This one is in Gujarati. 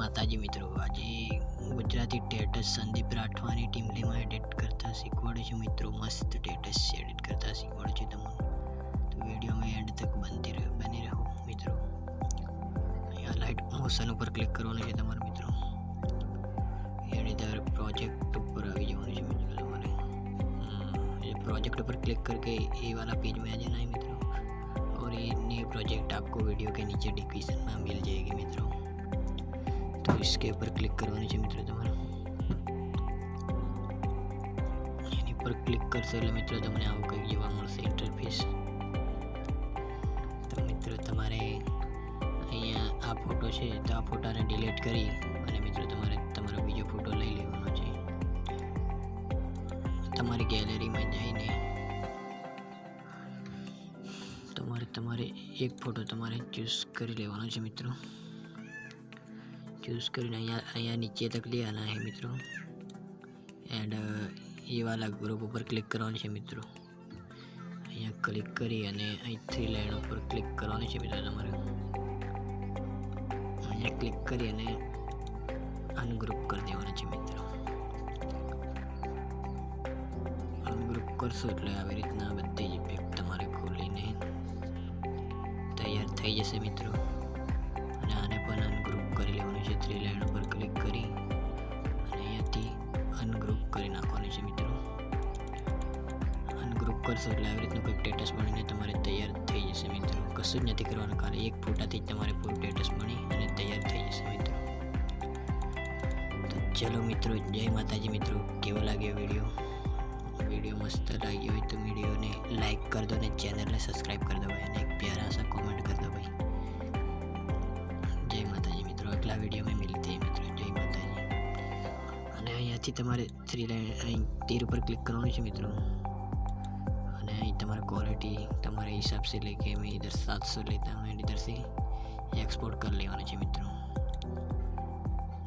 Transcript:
માતાજી મિત્રો, આજે ગુજરાતી સ્ટેટસ સંદીપ રાઠવાની ટીમલીમાં એડિટ કરતા શીખવાડું છું મિત્રો. મસ્ત સ્ટેટસ એડિટ કરતા શીખવાડું છું તમને. તો વિડીયોમાં એન્ડ તક બની રહો મિત્રો. અહીંયા લાઇટ મોશન ઉપર ક્લિક કરવાનું છે તમારે મિત્રો. एडिटर प्रोजेक्ट ऊपर आ जाने से मित्र तुम्हारे ये प्रोजेक्ट पर क्लिक करके ये वाला पेज में आ जाना है मित्रों. और ये न्यू प्रोजेक्ट आपको वीडियो के नीचे डिस्क्रिप्शन में मिल जाएगी मित्रों. तो इसके ऊपर क्लिक करवानी है मित्रों तुम्हारे. यानी पर क्लिक करशो એટલે મિત્રો તમને આવું કંઈક જોવા મળશે ઇન્ટરફેસ. તો મિત્રો તમારે અહીંયા આ ફોટો છે તો આ ફોટાને ડિલીટ કરી અને મિત્રો તમારે તમારો બીજો ફોટો લઈ લેવાનો છે. તમારી ગેલેરીમાં જઈને તમારે એક ફોટો તમારે ચૂઝ કરી લેવાનો છે મિત્રો. ચૂઝ કરીને અહીંયા નીચે તક ले आना है મિત્રો. એન્ડ ये वाला ग्रुप ઉપર ક્લિક કરવાનું છે મિત્રો. અહીંયા ક્લિક કરી અને અહીં 3 લાઈન ઉપર ક્લિક કરવાની છે મિત્રો તમારે. અહીંયા ક્લિક કરી અને અનગ્રુપ કરી દેવાના છે મિત્રો. અનગ્રુપ કરશો એટલે આવી રીતના બધી જ ઇફેક્ટ તમારે ખોલીને તૈયાર થઈ જશે મિત્રો. અને આને પણ અનગ્રુપ કરી લેવાનું છે. 3 લાઈન ઉપર ક્લિક કરી અને અહીંયાથી અનગ્રુપ કરી નાખવાનું છે મિત્રો. અનગ્રુપ કરશો એટલે આવી રીતનું કંઈક સ્ટેટસ બનીને તમારે તૈયાર થઈ જશે મિત્રો. કશું જ નથી કરવાનું, ખાલી એક ફોટાથી જ તમારે પૂરું સ્ટેટસ બની અને તૈયાર થઈ જશે મિત્રો. चलो मित्रों, जय माताजी मित्रों. केवो लाग्यो वीडियो मस्त लगी हो तो वीडियो ने लाइक कर दो ने चैनल ने सब्सक्राइब कर दो भाई. ने एक प्यारा सा कमेंट कर दो भाई. जय माताजी मित्रों. अगला वीडियो में मिलते हैं मित्रों. जय माताजी. અને અહીંયાથી તમારે 3 લાઈન અહીં तीर ઉપર ક્લિક કરવાનું છે મિત્રો. અને અહીં તમારે ક્વોલિટી તમાरे हिसाब से लेके मैं इधर 700 लेता हूँ. इधर से एक्सपोर्ट कर लेवाना છે મિત્રો.